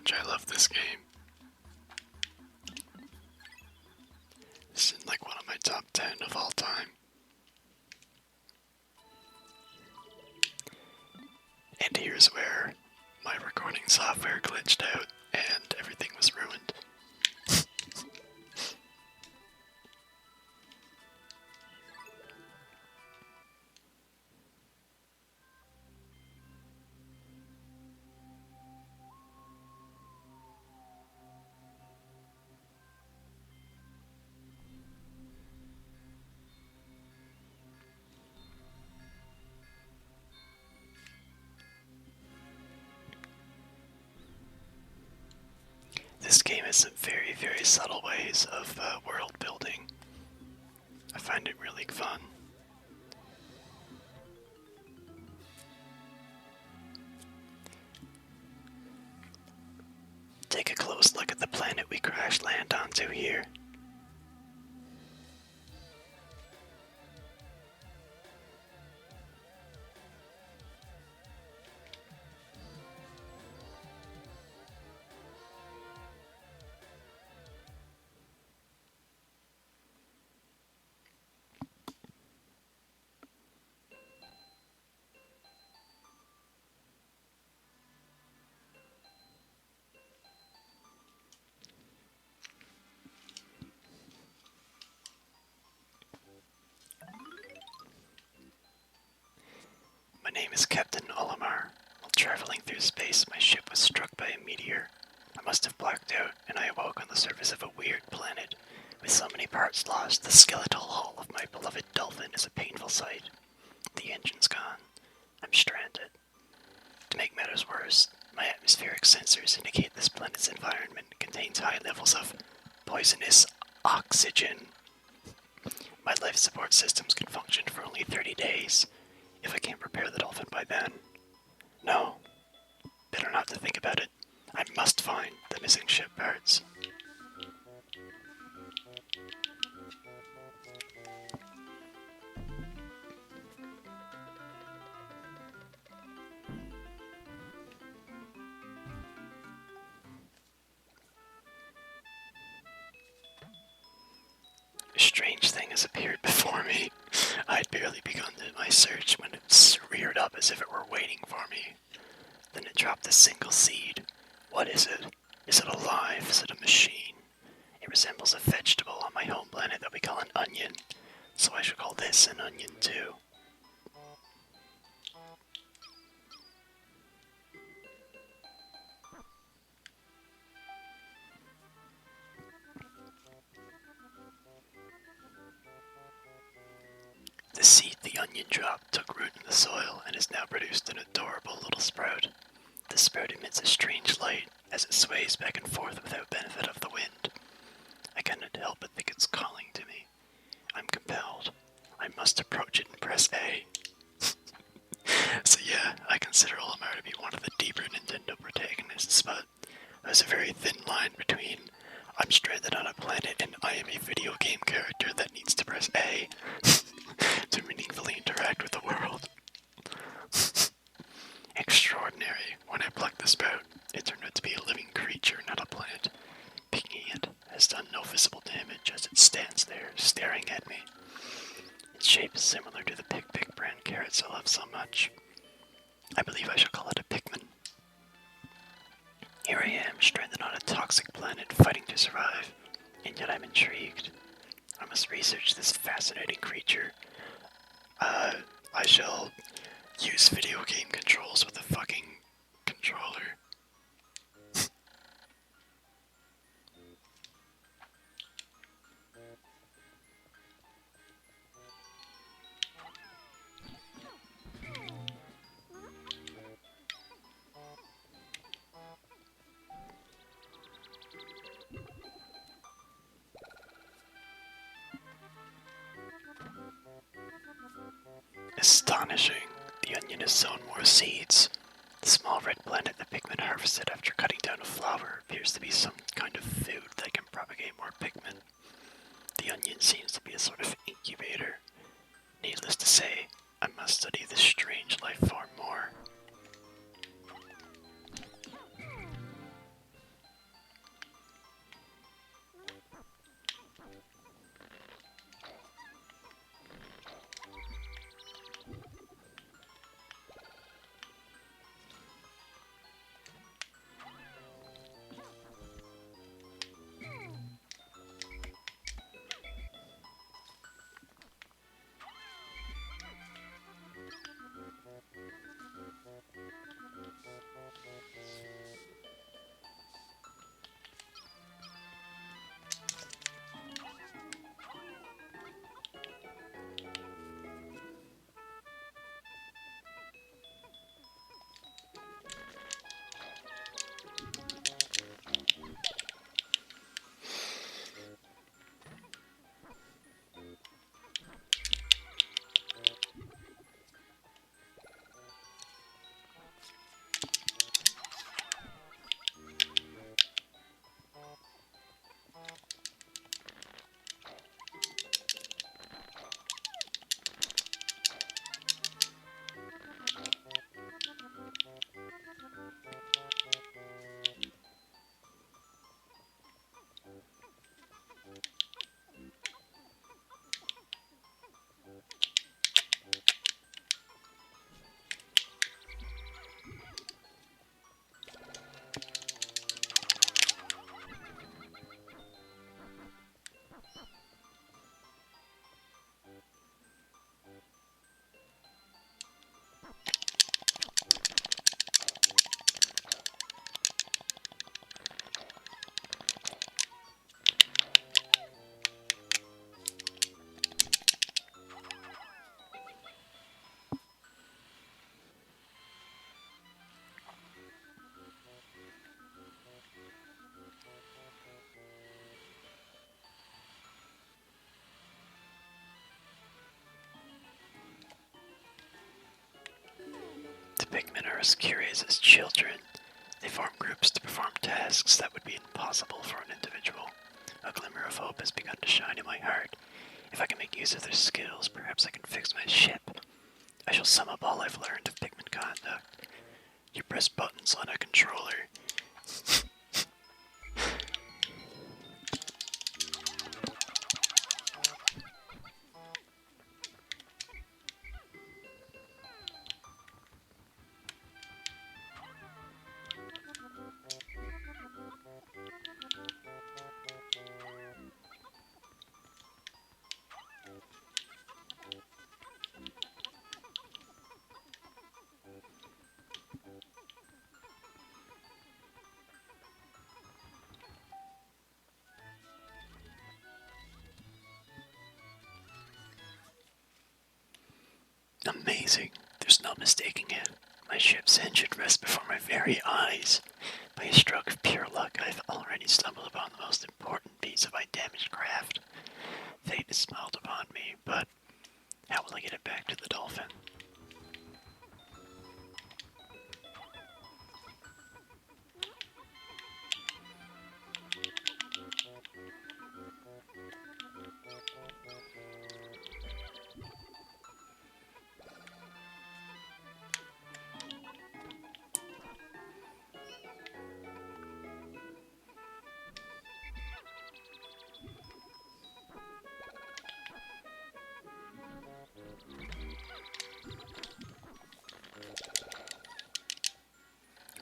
much I love this game. This is like one of my top 10 of all time. And here's where my recording software glitched out and everything was ruined. This game has some very, very subtle ways of world building. I find it really fun. Take a close look at the planet we crash land onto here. My name is Captain Olimar. While traveling through space, my ship was struck by a meteor. I must have blacked out, and I awoke on the surface of a weird planet. With so many parts lost, the skeletal hull of my beloved dolphin is a painful sight. The engine's gone. I'm stranded. To make matters worse, my atmospheric sensors indicate this planet's environment contains high levels of poisonous oxygen. My life support systems can function for only 30 days. If I can't prepare the dolphin by then. No. Better not to think about it. I must find the missing ship parts. A strange thing has appeared before me. I'd barely begun my search when it reared up as if it were waiting for me. Then it dropped a single seed. What is it? Is it alive? Is it a machine? It resembles a vegetable on my home planet that we call an onion, so I should call this an onion too. The seed the onion dropped took root in the soil and has now produced an adorable little sprout. The sprout emits a strange light as it sways back and forth without benefit of the wind. I cannot help but think it's calling to me. I'm compelled. I must approach it and press A. So yeah, I consider Olimar to be one of the deeper Nintendo protagonists, but there's a very thin line between I'm stranded on a planet and I am a video game character that needs to press A to meaningfully interact with the world. Extraordinary. When I plucked the sprout, it turned out to be a living creature, not a plant. Picking it has done no visible damage as it stands there, staring at me. Its shape is similar to the Pick brand carrots I love so much. I believe I shall call it a Pikmin. Here I am, stranded on a toxic planet, fighting to survive, and yet I'm intrigued. I must research this fascinating creature. I shall use video game controls with a fucking controller. Astonishing. The onion has sown more seeds. The small red planet the Pikmin harvested after cutting down a flower appears to be some kind of food that can propagate more Pikmin. The onion seems to be a sort of incubator. Needless to say, I must study this strange life form more. as curious as children. They form groups to perform tasks that would be impossible for an individual. A glimmer of hope has begun to shine in my heart. If I can make use of their skills, perhaps I can fix my ship. I shall sum up all I've learned of Pikmin conduct. You press buttons on a controller. Amazing. There's no mistaking it. My ship's engine rests before my very eyes. By a stroke of pure luck, I've already stumbled upon the most important piece of my damaged craft. Fate has smiled upon me, but how will I get it back to the dolphin?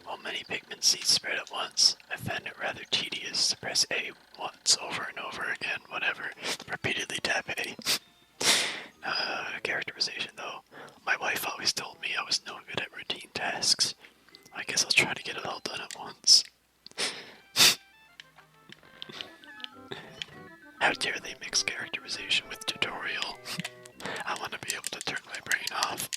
While many Pikmin seeds spread at once, I found it rather tedious to press A once over and over again, whatever, repeatedly tap A. Characterization though. My wife always told me I was no good at routine tasks. I guess I'll try to get it all done at once. How dare they mix characterization with tutorial? I want to be able to turn my brain off.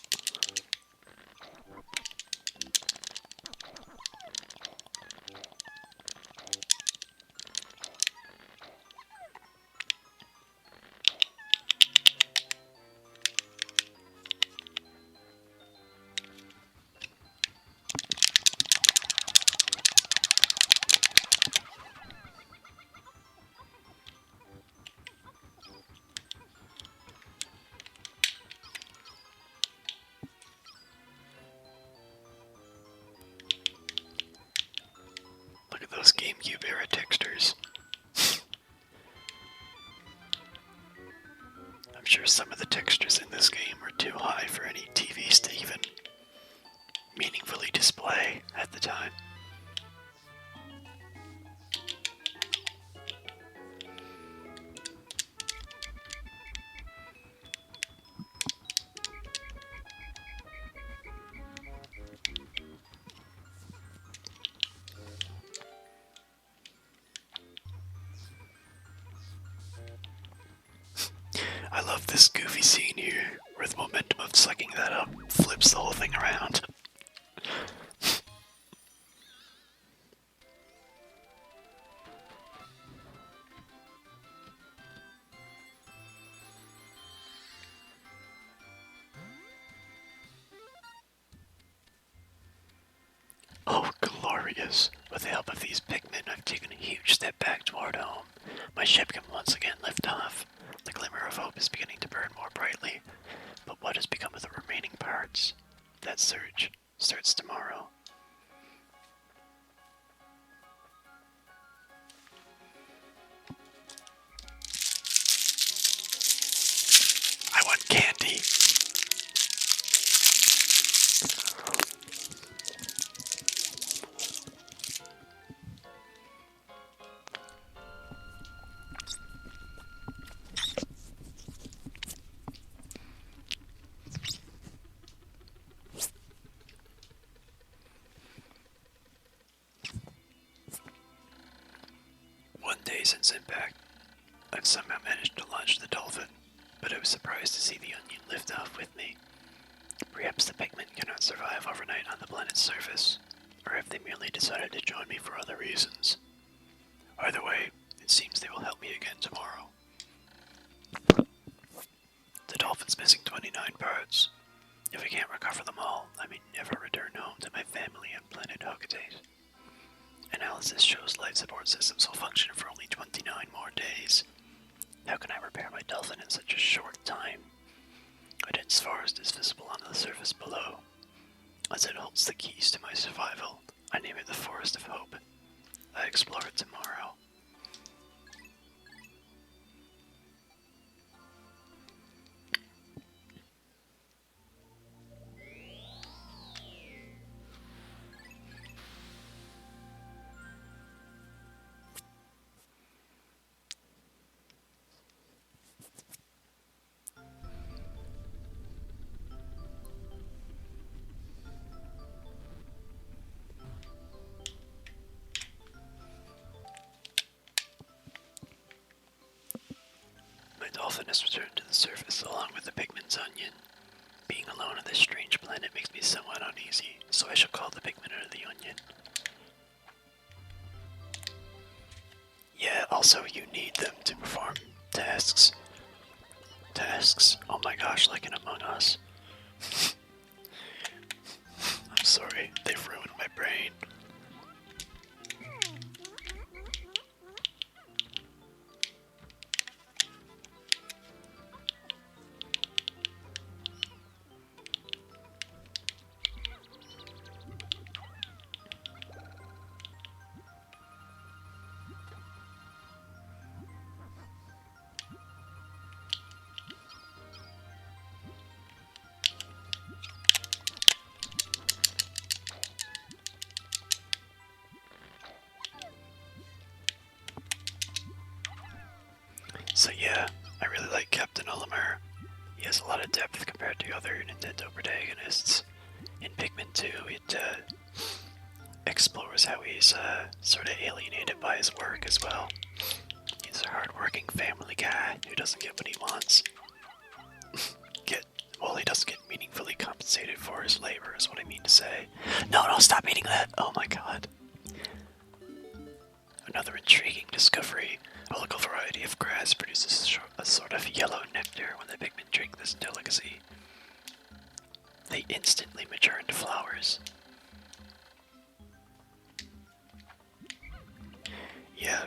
Look at those GameCube era textures. I'm sure some of the textures in this game are too high for any TVs to even meaningfully display at the time. I love this goofy scene here, where the momentum of sucking that up flips the whole thing around. Oh, glorious! With the help of these Pikmin, I've taken a huge step back toward home. My ship can once again lift off. The glimmer of hope is beginning to burn more brightly. But what has become of the remaining parts? That search starts tomorrow. I want candy. One day since impact, I've somehow managed to launch the dolphin, but I was surprised to see the onion lift off with me. Perhaps the Pikmin cannot survive overnight on the planet's surface, or have they merely decided to join me for other reasons? Either way, it seems they will help me again tomorrow. The dolphin's missing 29 parts. If I can't recover them all, I may never return home to my family on planet Hogadate. Analysis shows life support systems will function for only 29 more days. How can I repair my dolphin in such a short time? A dense forest is visible on the surface below. As it holds the keys to my survival, I name it the Forest of Hope. I explore it tomorrow. My dolphin has returned to the surface along with the Pikmin's onion. Being alone on this strange planet makes me somewhat uneasy, so I shall call the Pikmin or the onion. Yeah, also you need them to perform tasks. Tasks? Oh my gosh, like in Among Us. I'm sorry, they've ruined my brain. So yeah, I really like Captain Olimar. He has a lot of depth compared to other Nintendo protagonists. In Pikmin 2, it explores how he's sort of alienated by his work as well. He's a hard-working family guy who doesn't get what he wants. He doesn't get meaningfully compensated for his labor, is what I mean to say. No, stop eating that! Oh my god. Another intriguing discovery. A local variety of grass produces a sort of yellow nectar. When the Pikmin drink this delicacy, they instantly mature into flowers. Yeah,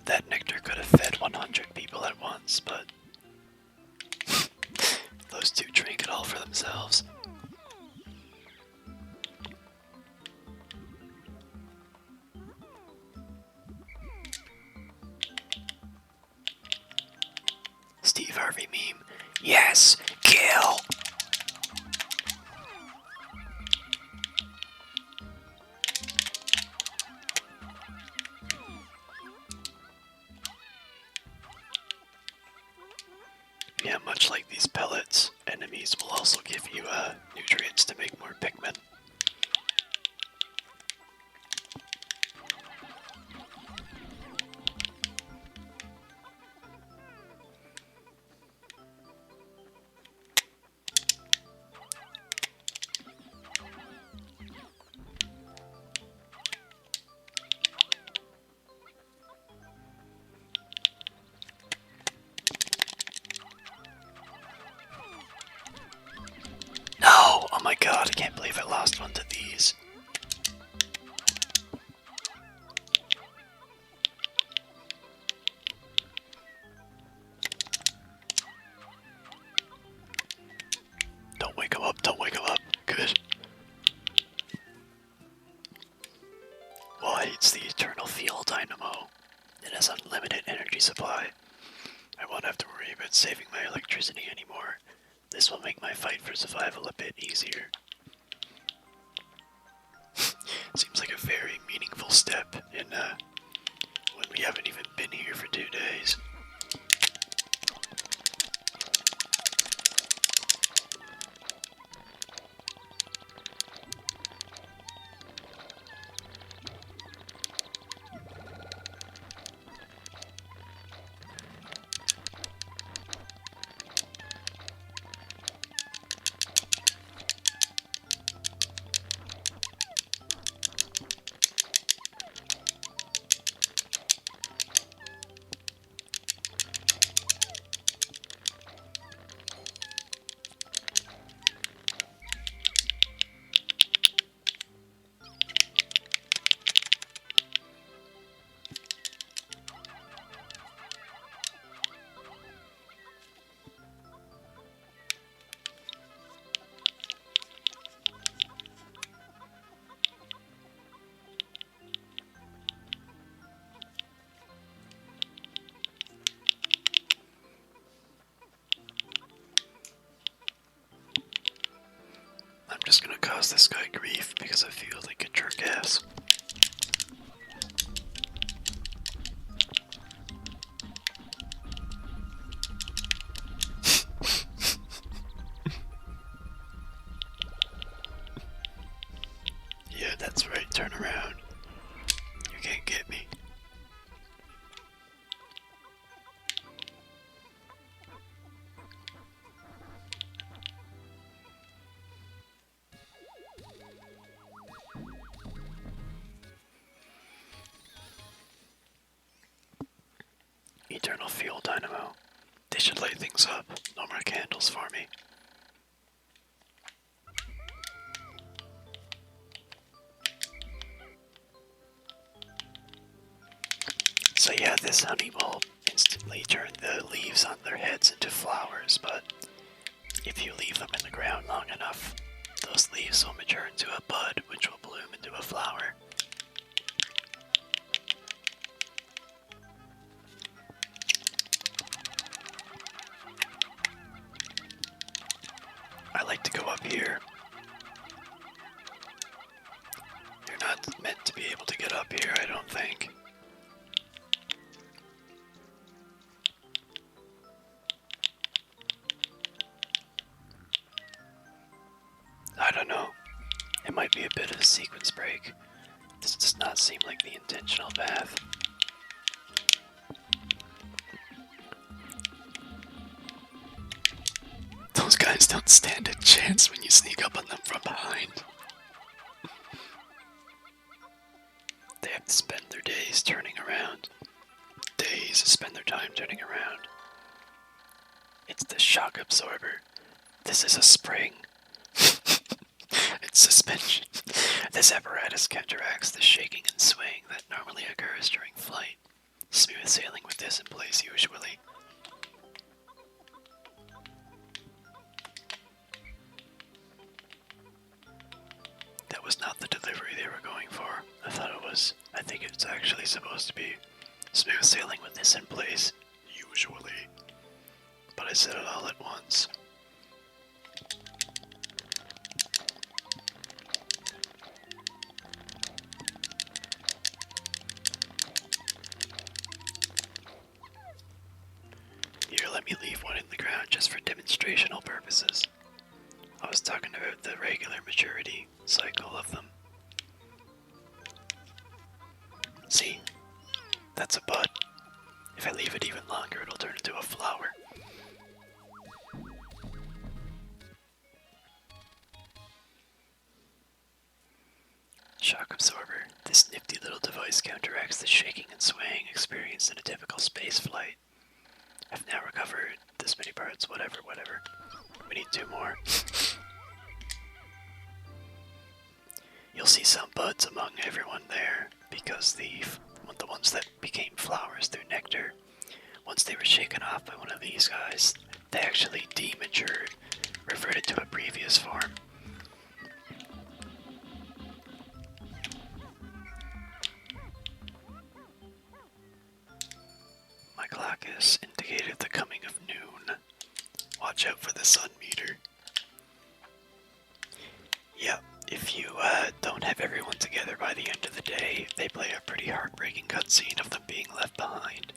that nectar could have fed 100 people at once, but those two drink it all for themselves. Steve Harvey meme. Yes, kill! Yeah, much like these pellets, enemies will also give you nutrients to make more Pikmin. No! Oh my god, I can't believe I lost one to these. Don't wake him up, don't wake him up. Good. Why, it's the Eternal Fuel Dynamo. It has unlimited energy supply. I won't have to worry about saving my electricity anymore. This will make my fight for survival a bit easier. Seems like a very meaningful step in when we haven't even been here for 2 days. cause this guy grief because I feel like a jerk ass. Yeah, that's right, turn around. You can't get me. Eternal fuel dynamo. They should light things up. No more candles for me. So yeah, this honey will instantly turn the leaves on their heads into flowers, but if you leave them in the ground long enough, those leaves will mature into a bud, which will bloom into a flower. I like to go up here. You're not meant to be able to get up here, I don't think. I don't know. It might be a bit of a sequence break. This does not seem like the intentional path. Those guys don't stand a chance when you sneak up on them from behind. They have to spend their days turning around. Spend their time turning around. It's the shock absorber. This is a spring. It's suspension. This apparatus counteracts the shaking and swaying that normally occurs during flight. Smooth sailing with this in place usually. That was not the delivery they were going for. I thought it was. I think it's actually supposed to be smooth sailing with this in place usually. But I said it all at once. Here, let me leave one in the ground just for demonstrational purposes. I was talking about the regular maturity cycle of them. See? That's a bud. If I leave it even longer, it'll turn into a flower. Shock absorber. This nifty little device counteracts the shaking and swaying experienced in a typical space flight. I've now recovered this many parts, whatever. We need 2 more. You'll see some buds among everyone there, because the ones that became flowers through nectar, once they were shaken off by one of these guys, they actually dematured, reverted to a previous form. My clock has indicated the coming of noon. Watch out for the sun meter. Yep, if you don't have everyone together by the end of the day, they play a pretty heartbreaking cutscene of them being left behind.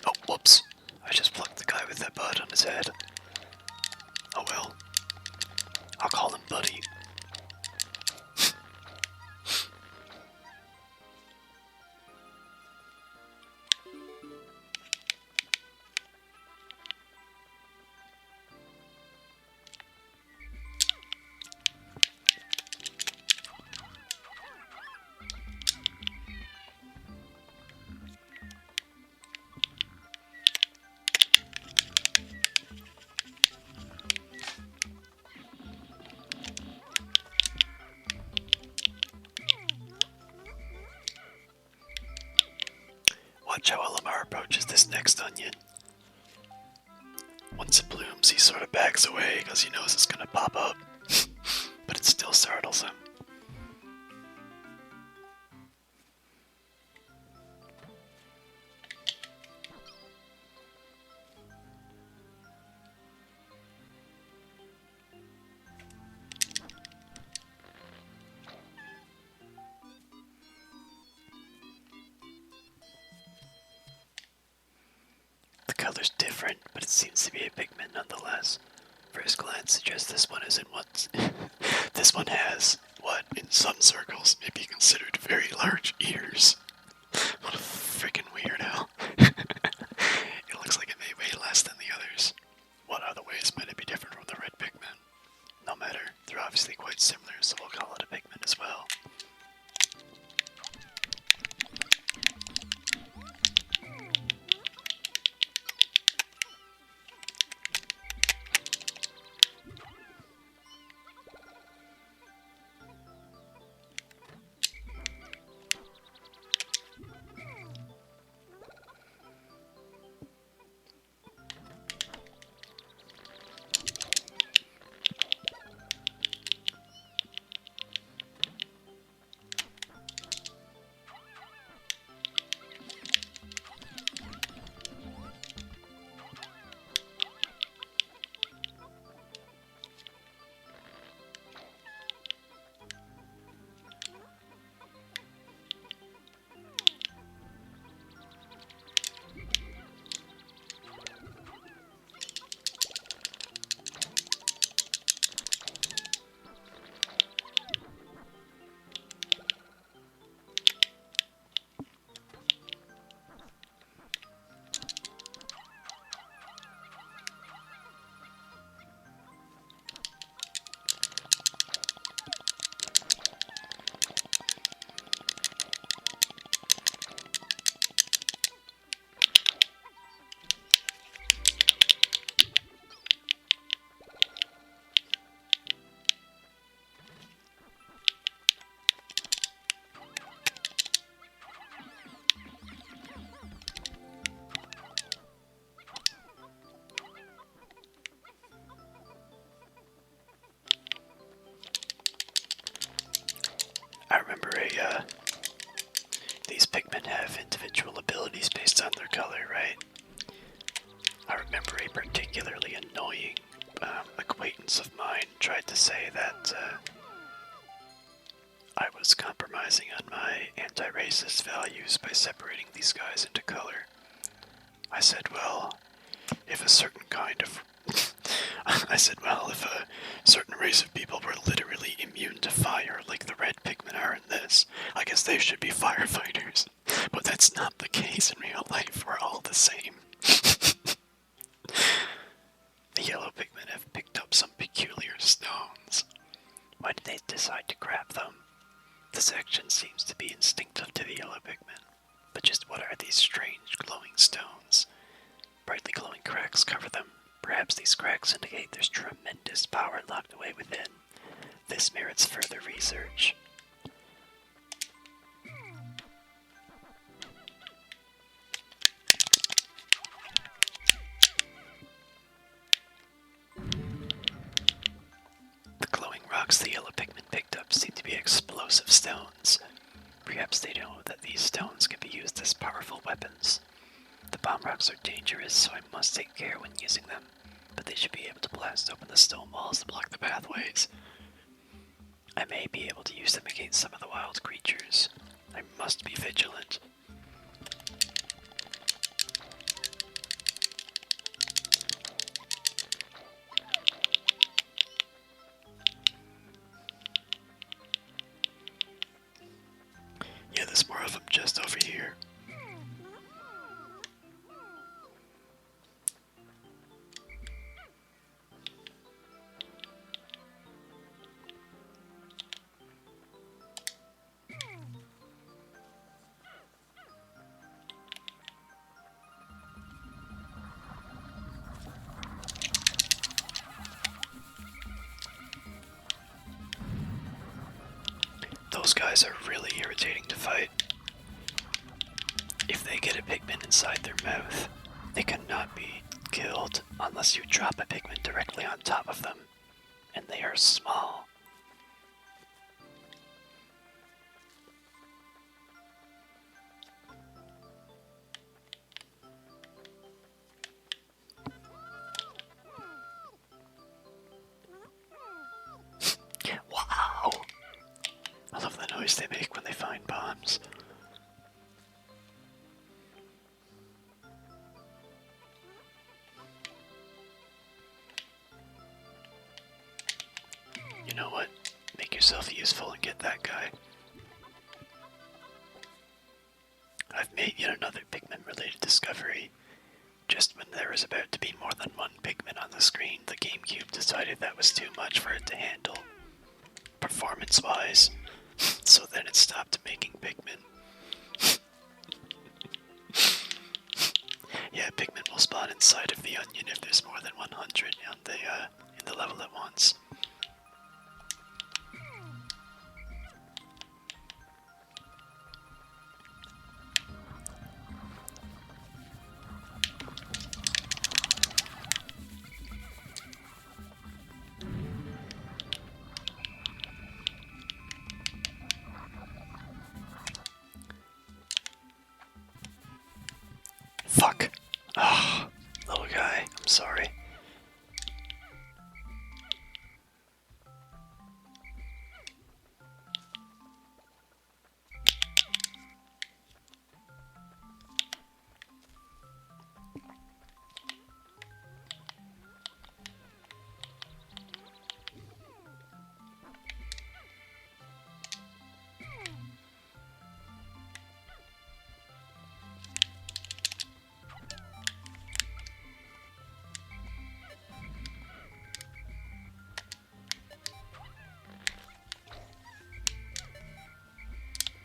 Oh, whoops. I just plucked the guy with that bud on his head. Oh well. I'll call him Buddy. Watch how Olimar approaches this next onion. Once it blooms, he's sort of backs away because he knows it's gonna pop up, but it still startles him. The color's different, but it seems to be a Pikmin nonetheless. First glance suggests this one isn't what this one has what in some circles may be considered very large ears. What a freaking weirdo. It looks like it may weigh less than the others. What other ways might it be different from the red Pikmin? No matter, they're obviously quite similar, so we'll call it a Pikmin as well. I remember these Pikmin have individual abilities based on their color, right? I remember a particularly annoying acquaintance of mine tried to say that I was compromising on my anti-racist values by separating these guys into color. I said, well, if a certain kind of if a certain race of people were literally immune to fire like the red Pikmin are in this, I guess they should be firefighters. But that's not the case in real life. We're all the same. The yellow Pikmin have picked up some peculiar stones. Why did they decide to grab them? This action seems to be instinctive to the yellow Pikmin. But just what are these strange glowing stones? Brightly glowing cracks cover them. Perhaps these cracks indicate there's tremendous power locked away within. This merits further research. The glowing rocks the yellow Pikmin picked up seem to be explosive stones. Perhaps they know that these stones can be used as powerful weapons. The bomb rocks are dangerous, so I must take care when using them, but they should be able to blast open the stone walls to block the pathways. I may be able to use them against some of the wild creatures. I must be vigilant. Yeah, there's more of them just over here. Those guys are really irritating to fight. If they get a Pikmin inside their mouth, they cannot be killed unless you drop a Pikmin directly on top of them, and they are small. Wow! I love the noise they make when they find bombs. You know what? Make yourself useful and get that guy. I've made yet another Pikmin-related discovery. Just when there was about to be more than one Pikmin on the screen, the GameCube decided that was too much for it to handle, performance-wise. So then it stopped making Pikmin. Yeah, Pikmin will spawn inside of the onion if there's more than 100 on in the level at once. Fuck. Ah, little guy, I'm sorry.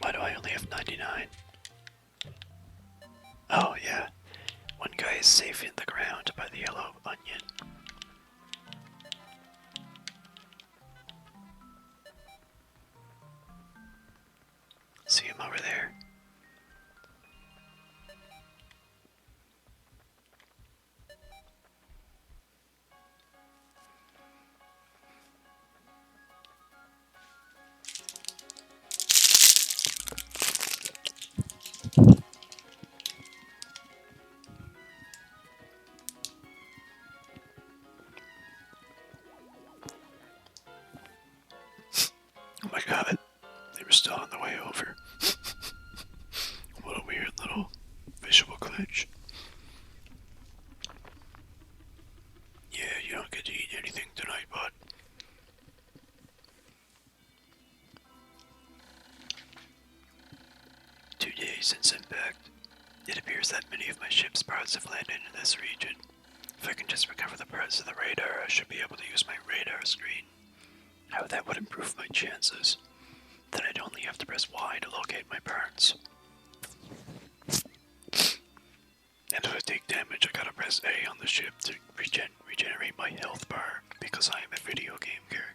Why do I only have 99? Oh, yeah. One guy is safe in the ground by the yellow onion. See him over there? Oh my god, they were still on the way over. What a weird little visual glitch. Yeah, you don't get to eat anything tonight, bud. Two days since impact. It appears that many of my ship's parts have landed in this region. If I can just recover the parts of the radar, I should be able to use my radar screen. How that would improve my chances. Then I'd only have to press Y to locate my parts. And if I take damage, I gotta press A on the ship to regenerate my health bar, because I am a video game character.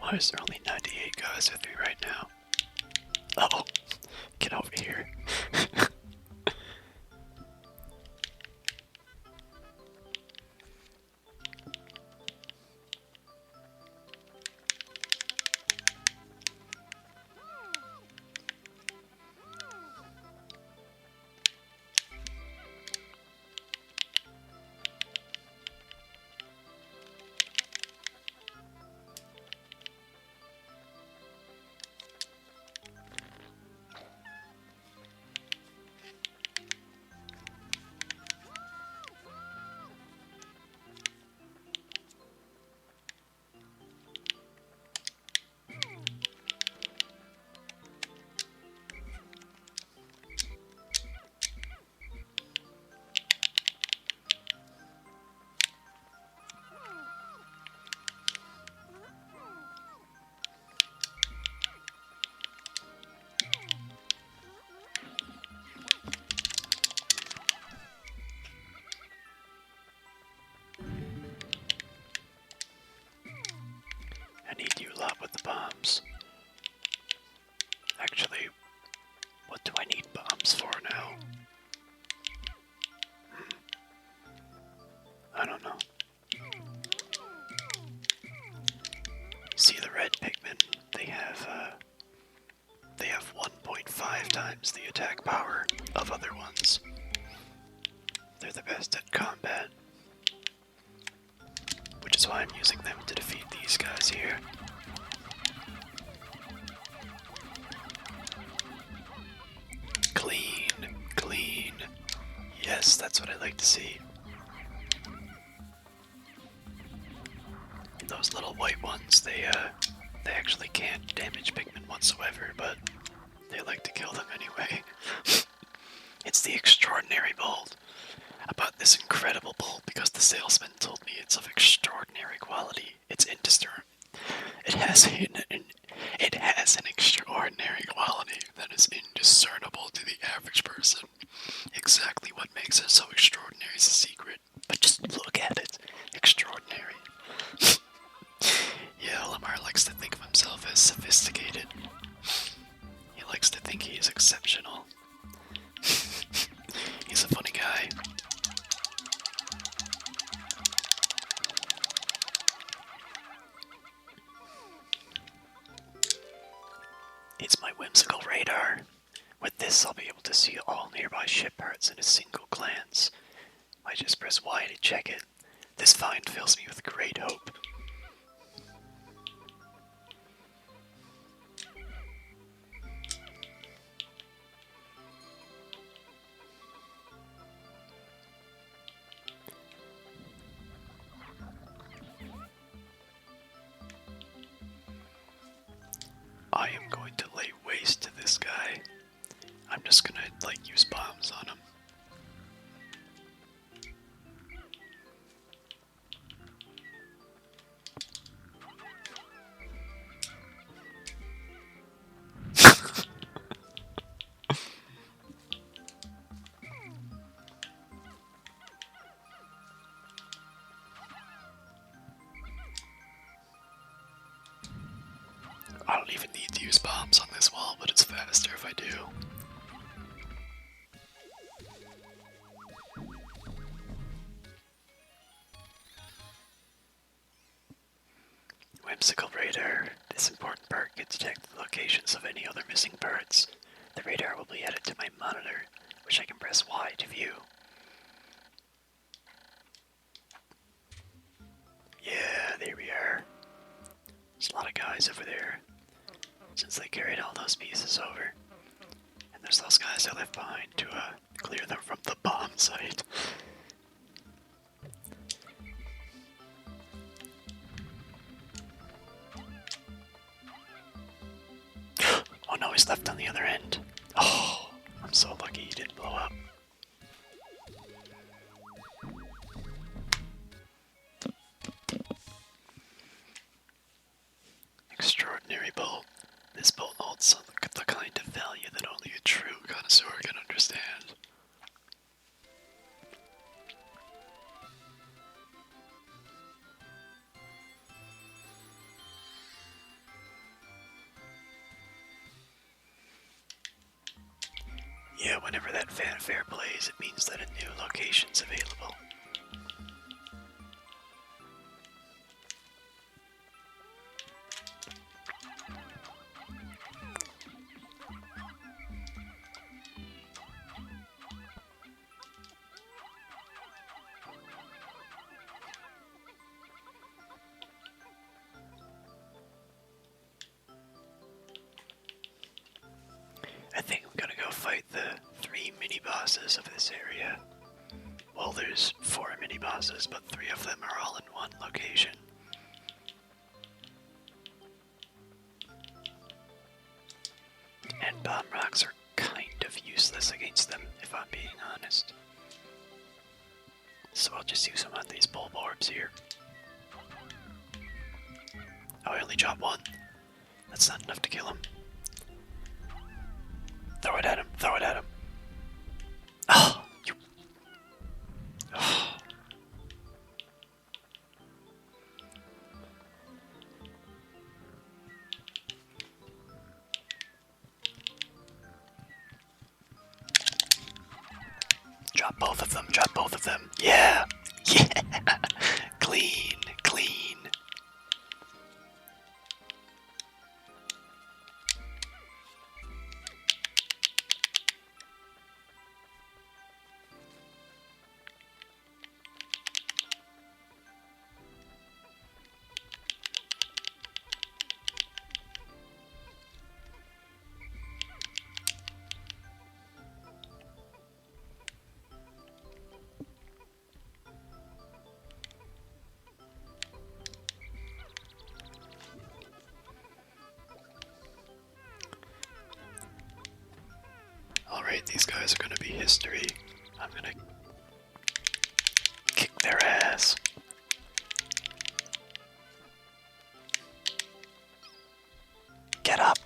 Why is there only 98 guys with me right now? Oh, get over here. I need you a lot with the bombs. Actually, what do I need bombs for now? I don't know. See the red Pikmin? They have 1.5 times the attack power of other ones. They're the best at combat, which is why I'm using them to defeat these guys here. Clean, clean. Yes, that's what I like to see. Those little white ones, they actually can't damage Pikmin whatsoever, but they like to kill them anyway. It's the extraordinary bolt. I bought this incredible bolt because the salesman told me it's of extraordinary quality. It's indiscernible. It has an extraordinary quality that is indiscernible to the average person. Exactly what makes it so extraordinary is a secret, but just look at it. Extraordinary. Yeah, Lamar likes to think of himself as sophisticated. He likes to think he is exceptional. He's a funny guy. It's my whimsical radar. With this, I'll be able to see all nearby ship parts in a single glance. I just press Y to check it. This find fills me with great hope. I am going to lay waste to this guy. I'm just gonna, use bombs on him. I don't even need to use bombs on this wall, but it's faster if I do. Whimsical radar. This important part can detect the locations of any other missing parts. The radar will be added to my monitor, which I can press Y to view. Yeah, there we are. There's a lot of guys over there, since they carried all those pieces over. And there's those guys I left behind to clear them from the bomb site. Oh no, he's left on the other end. Oh, I'm so lucky he didn't blow up. Extraordinary bolt. This bolt holds the kind of value that only a true connoisseur can understand. Yeah, whenever that fanfare plays, it means that a new location's available. I think I'm gonna go fight the 3 mini-bosses of this area. Well, there's 4 mini-bosses, but 3 of them are all in one location. And bomb rocks are kind of useless against them, if I'm being honest. So I'll just use them on these bulb orbs here. Oh, I only dropped 1. That's not enough to kill him. Throw it at him, throw it at him. Oh, you. Oh. Drop both of them, drop both of them. Yeah! Yeah! Clean, clean. Alright, these guys are gonna be history. I'm gonna kick their ass. Get up!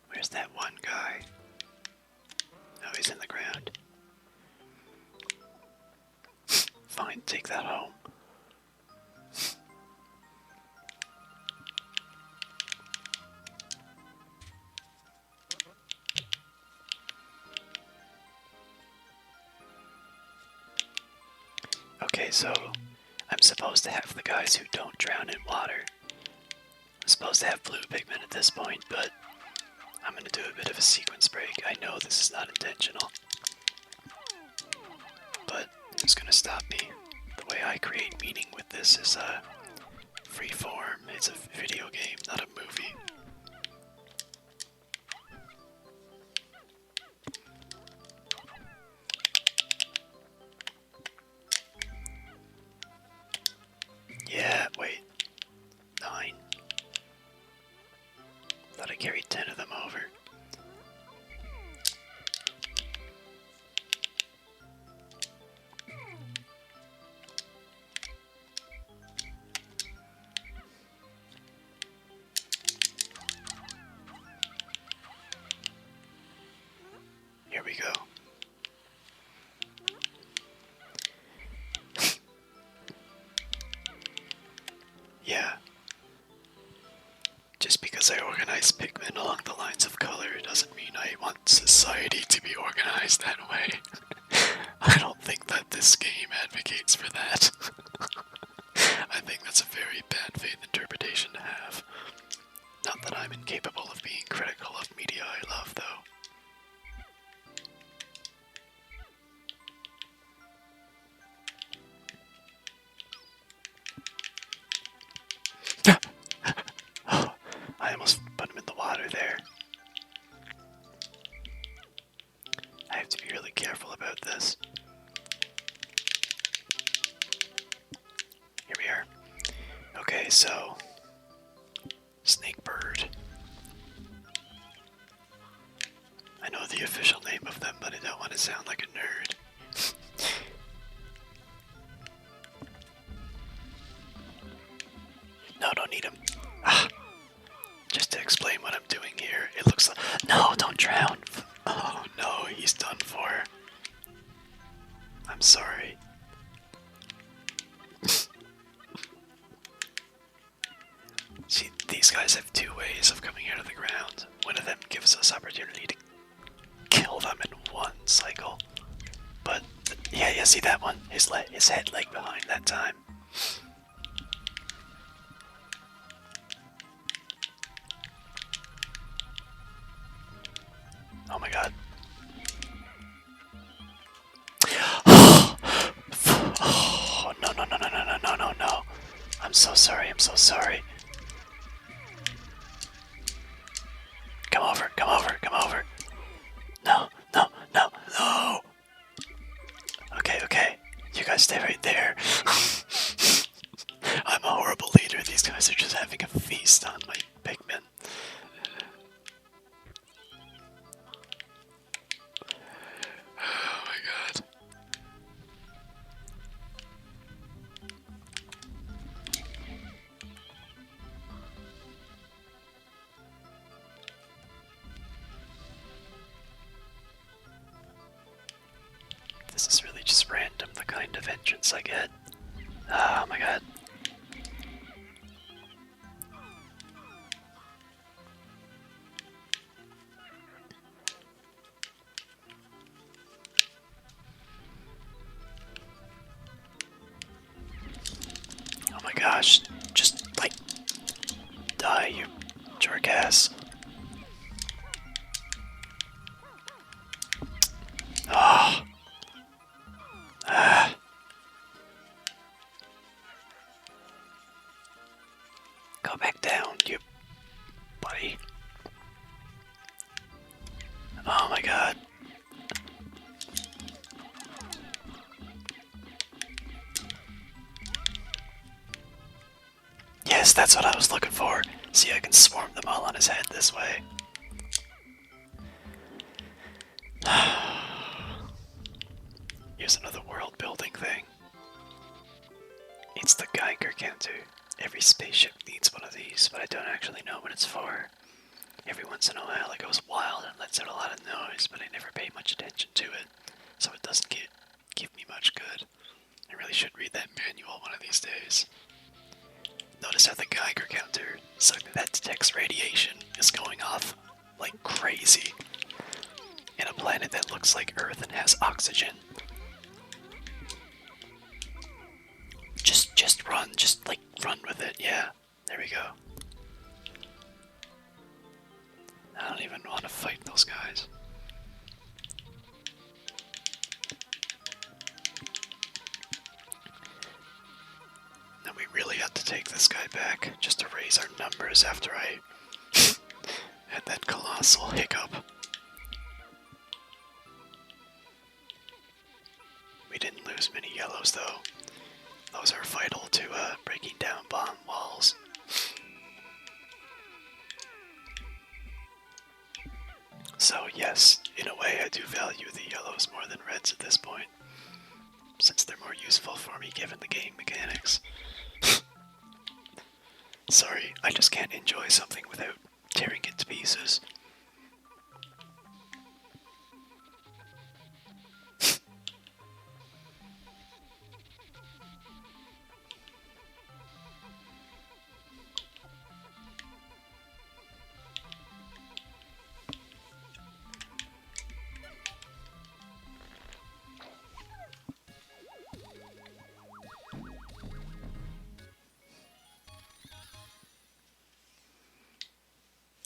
Where's that one guy? Oh, he's in the ground. Fine, take that home. Okay, so I'm supposed to have the guys who don't drown in water. I'm supposed to have blue Pikmin at this point, but I'm gonna do a bit of a sequence break. I know this is not intentional, but who's gonna stop me? The way I create meaning with this is free form. It's a video game, not a movie. Yeah, wait. 9. Thought I carried 10 of them over. Here we go. Yeah. Just because I organize Pikmin along the lines of color doesn't mean I want society to be organized that way. I don't think that this game advocates for that. I think that's a very bad faith interpretation to have. Not that I'm incapable of being critical of media I love, though. I almost put him in the water there. I have to be really careful about this. Here we are. Okay, so snake bird. I know the official name of them, but I don't want to sound like a nerd. No, don't need him. Ah. Just to explain what I'm doing here, it looks like— No, don't drown! Oh no, he's done for. I'm sorry. See, these guys have two ways of coming out of the ground. One of them gives us opportunity to kill them in one cycle. But, yeah, see that one? His head leg behind that time. Oh my god. Oh, no. I'm so sorry, I'm so sorry. Come over. No. Okay. You guys stay right there. I'm a horrible leader. These guys are just having a feast on my Pikmin. Oh my god. This is really just random, the kind of entrance I get. Oh my god. Oh my gosh. Just, like, die, you jerk ass. Oh. Ah. Go back down, you buddy. Oh my god. Yes, that's what I was looking for. See, I can swarm them all on his head this way. Here's another world building thing. It's the Geiger counter. Every spaceship needs one of these, but I don't actually know what it's for. Every once in a while it goes wild and lets out a lot of noise, but I never pay much attention to it, so it doesn't give me much good. I really should read that manual one of these days. Notice how the Geiger counter, something that detects radiation, is going off like crazy. In a planet that looks like Earth and has oxygen. Just run, run with it, yeah. There we go. I don't even want to fight those guys. Now we really have to take this guy back, just to raise our numbers after I had that colossal hiccup. We didn't lose many yellows though. Those are vital to breaking down bomb walls. So yes, in a way I do value the yellows more than reds at this point, since they're more useful for me given the game mechanics. Sorry, I just can't enjoy something without tearing it to pieces.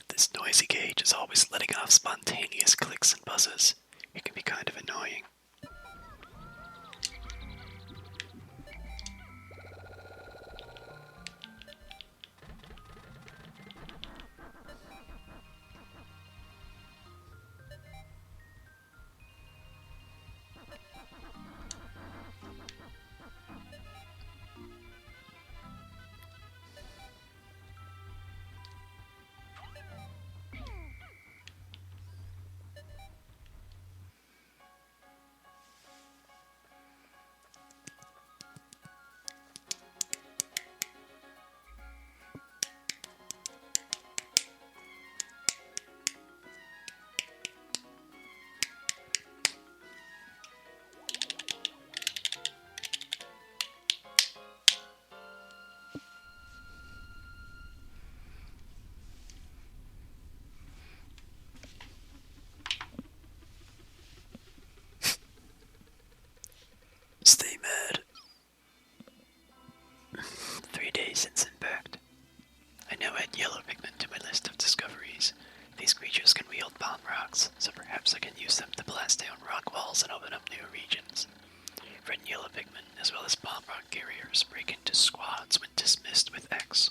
This noisy gauge is always letting off spontaneous clicks and buzzes. It can be kind of annoying. 3 days since impact. I now add yellow Pikmin to my list of discoveries. These creatures can wield bomb rocks, so perhaps I can use them to blast down rock walls and open up new regions. Red and yellow Pikmin, as well as bomb rock carriers, break into squads when dismissed with X.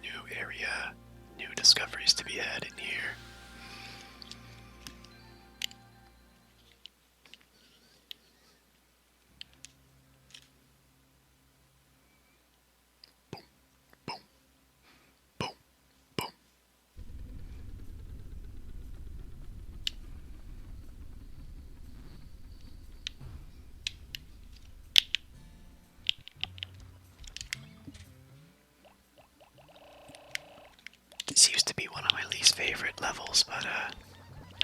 New area, new discoveries to be had in here. Boom, boom, boom. This used to be one of my least favorite levels, but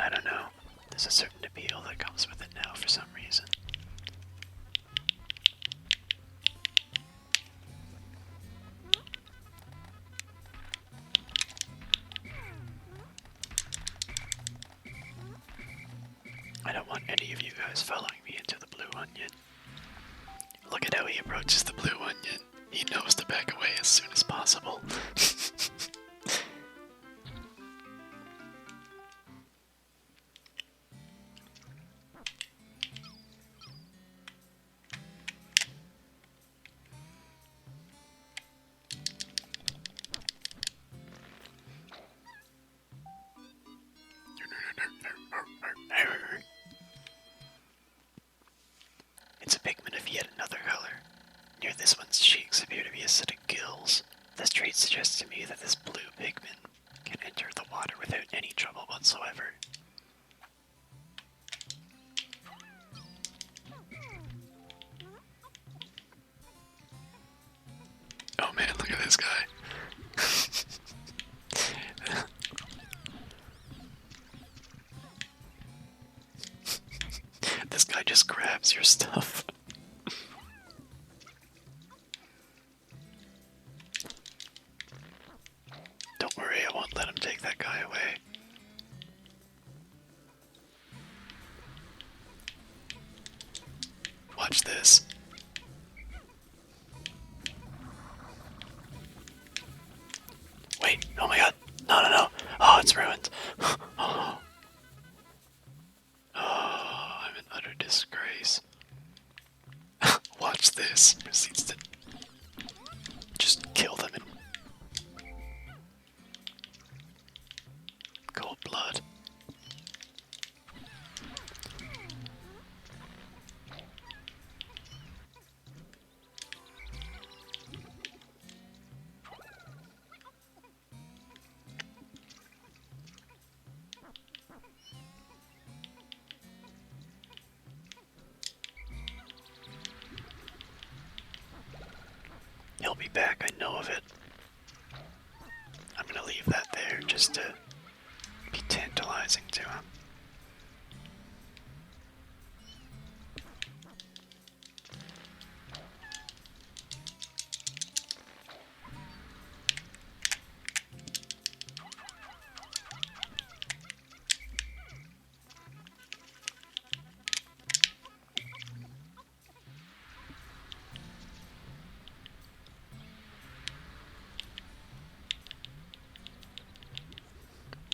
I don't know. There's a certain appeal that comes with it now for some reason. I don't want any of you guys following me into the blue onion. Look at how he approaches the blue onion. He knows to back away as soon as possible. It's a Pikmin of yet another color. Near this one's cheeks appear to be acidic gills. This trait suggests to me that this blue Pikmin can enter the water without any trouble whatsoever. Oh man, look at this guy. This guy just grabs your stuff. Don't worry, I won't let him take that guy away. Watch this. Wait, oh my god. No, no, no. Oh, it's ruined. Oh. Oh, I'm in utter disgrace. Watch this. Proceeds to just kill them in cold blood. He'll be back, I know of it. I'm gonna leave that there just to be tantalizing to him.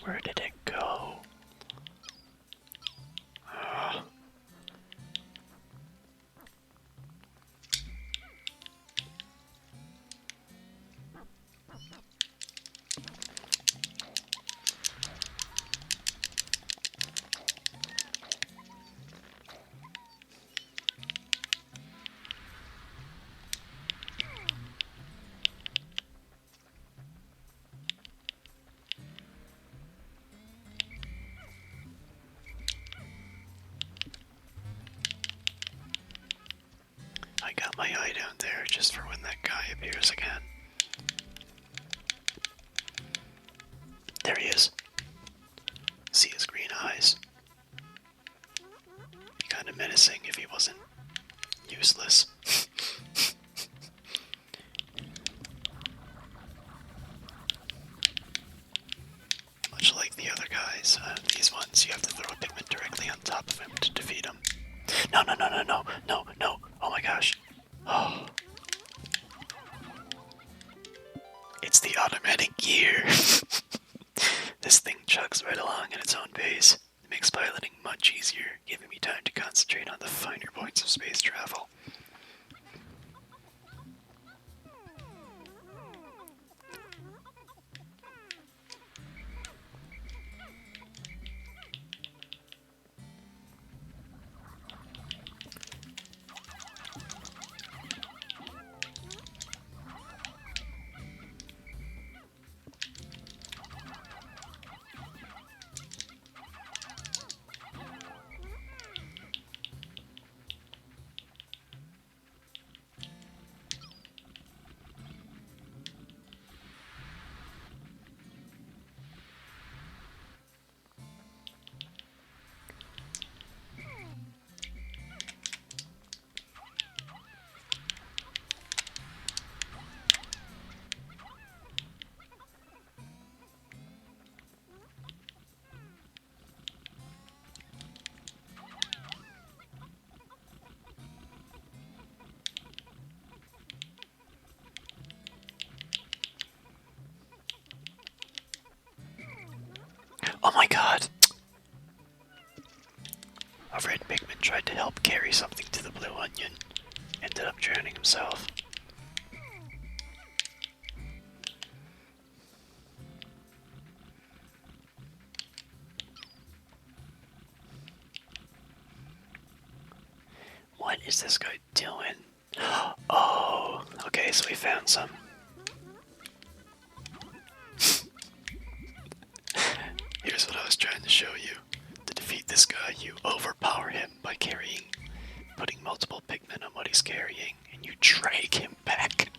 Where did it go? I got my eye down there just for when that guy appears again. There he is. See his green eyes. Be kind of menacing if he wasn't useless. these ones, you have to throw a Pikmin directly on top of him to defeat him. No, no, no, no, no, no, no. Oh my gosh. Oh. It's the automatic gear. This thing chugs right along at its own pace. It makes piloting much easier, giving me time to concentrate on the finer points of space travel. Oh my god! A red Pikmin tried to help carry something to the blue onion. Ended up drowning himself. What is this guy doing? Oh, okay, so we found some. Here's what I was trying to show you. To defeat this guy, you overpower him by putting multiple Pikmin on what he's carrying, and you drag him back.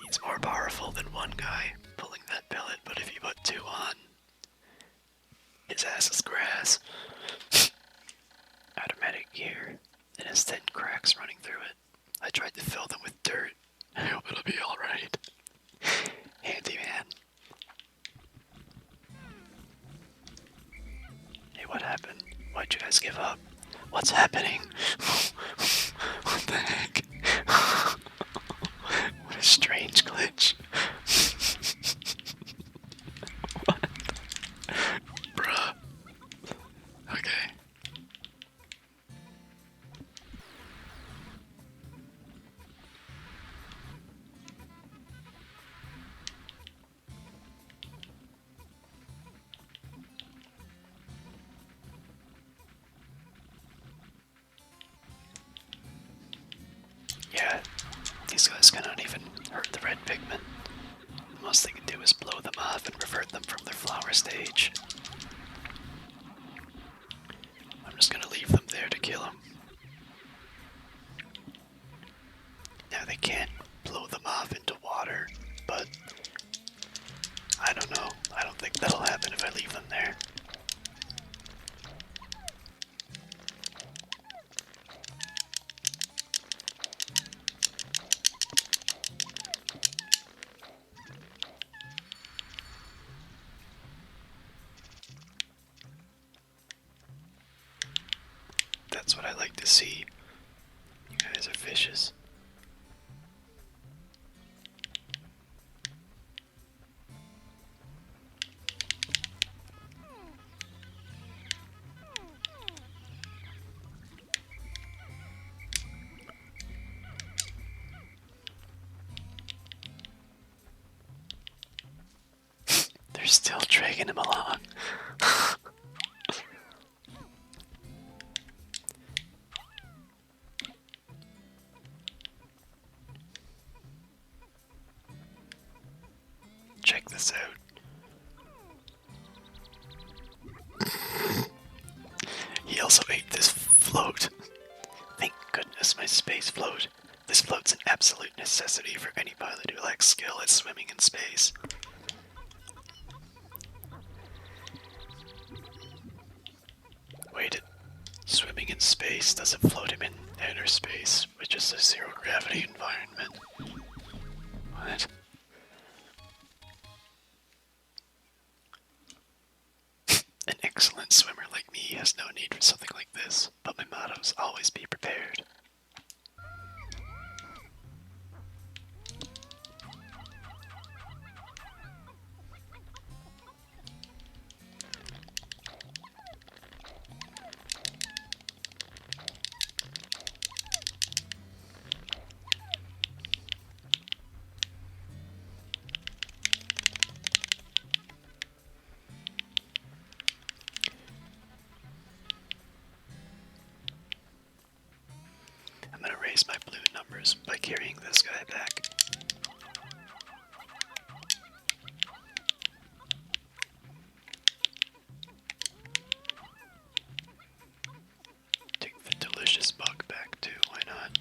He's more powerful than one guy pulling that pellet, but if you put two on, his ass is grass. Automatic gear. It has thin cracks running through it. I tried to fill them with dirt. I hope it'll be alright. Handyman. Hey, what happened? Why'd you guys give up? What's happening? What the heck? What a strange glitch. What? Bruh. Okay. Yeah, these guys cannot even hurt the red Pikmin. The most they can do is blow them off and revert them from their flower stage. I'm just gonna leave them there to kill them. Now they can't blow them off into water, but I don't know. I don't think that'll happen if I leave them there. That's what I like to see. You guys are vicious. They're still dragging him along. Check this out. He also ate this float. Thank goodness my space float. This float's an absolute necessity for any pilot who lacks skill at swimming in space. Wait, swimming in space doesn't float him in outer space, which is a zero gravity environment. What? excellent swimmer like me has no need for something like this, but my motto is always be prepared. I'm gonna raise my blue numbers by carrying this guy back. Take the delicious bug back too, why not?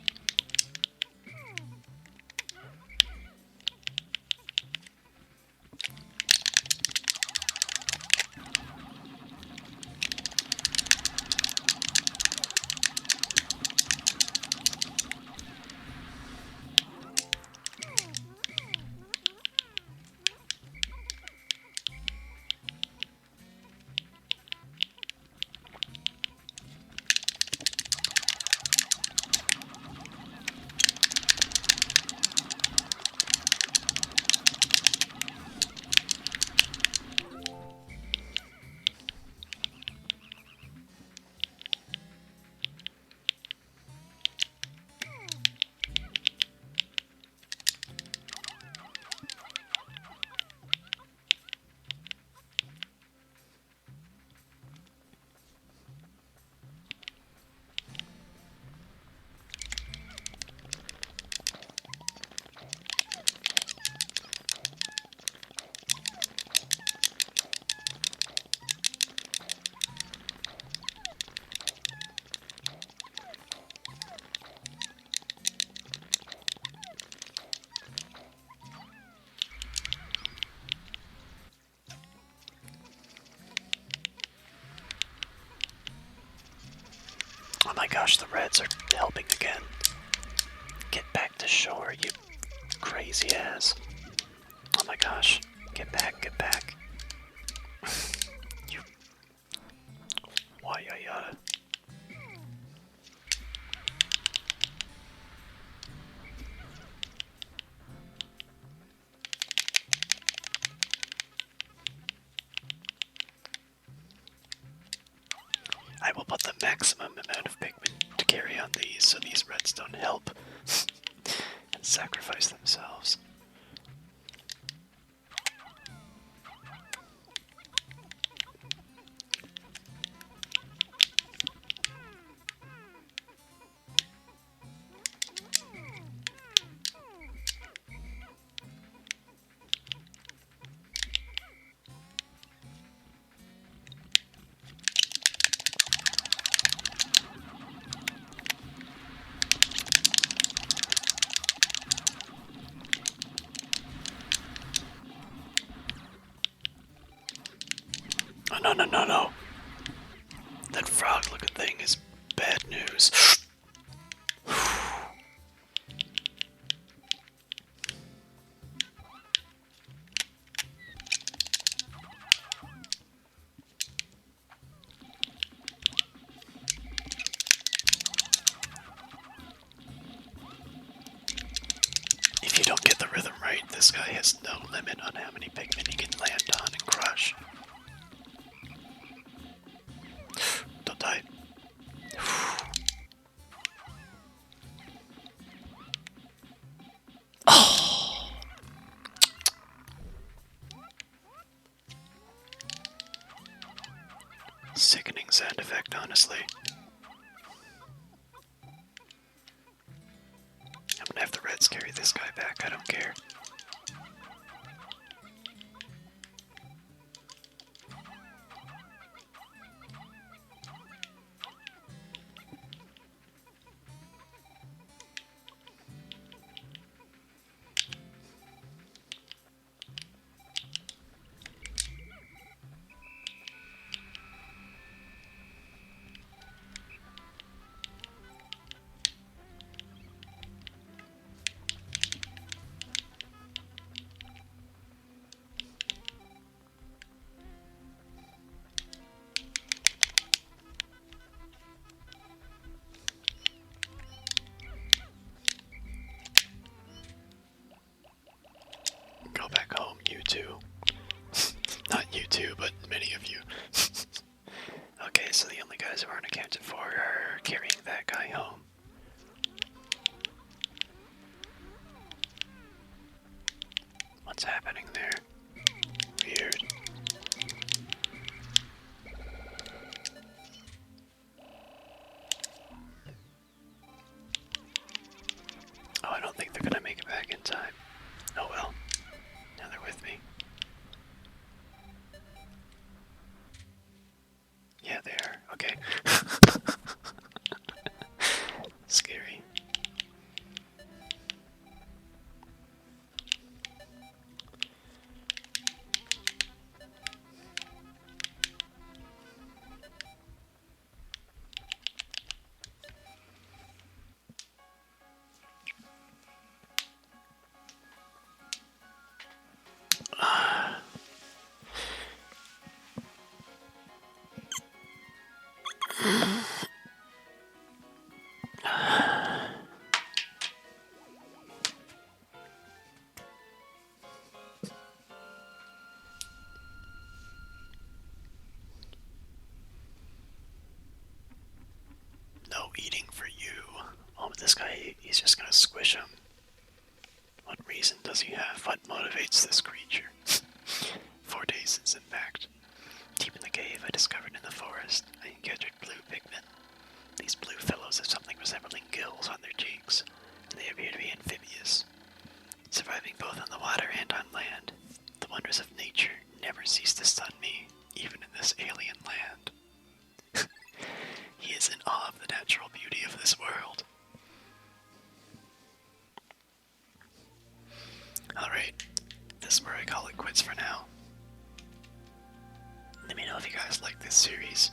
Oh my gosh, the reds are helping again. Get back to shore, you crazy ass. Oh my gosh, get back, get back. You. Why yada? I will put the maximum amount of Pikmin to carry on these so these reds don't help and sacrifice themselves. Oh, no, no, no, no. That frog-looking thing is bad news. If you don't get the rhythm right, this guy has no limit on how many Pikmin he can land on and crush. Don't die. Oh! Sickening sound effect, honestly. I'm gonna have the reds carry this guy back, I don't care. What's happening there? Weird. Oh, I don't think they're gonna make it back in time. Oh well. Now they're with me. Yeah, they are. Okay. Scary. No eating for you. Oh, but this guy, he's just gonna squish him. What reason does he have? What motivates this creature? 4 days since impact. Deep in the cave I discovered in the forest, I encountered blue Pikmin. These blue fellows have something resembling gills on their cheeks, and they appear to be amphibious. Surviving both on the water and on land, the wonders of nature never cease to stun me, even in this alien land. He is in awe of the natural beauty of this world. Alright, this is where I call it quits for now. Let me know if you guys like this series.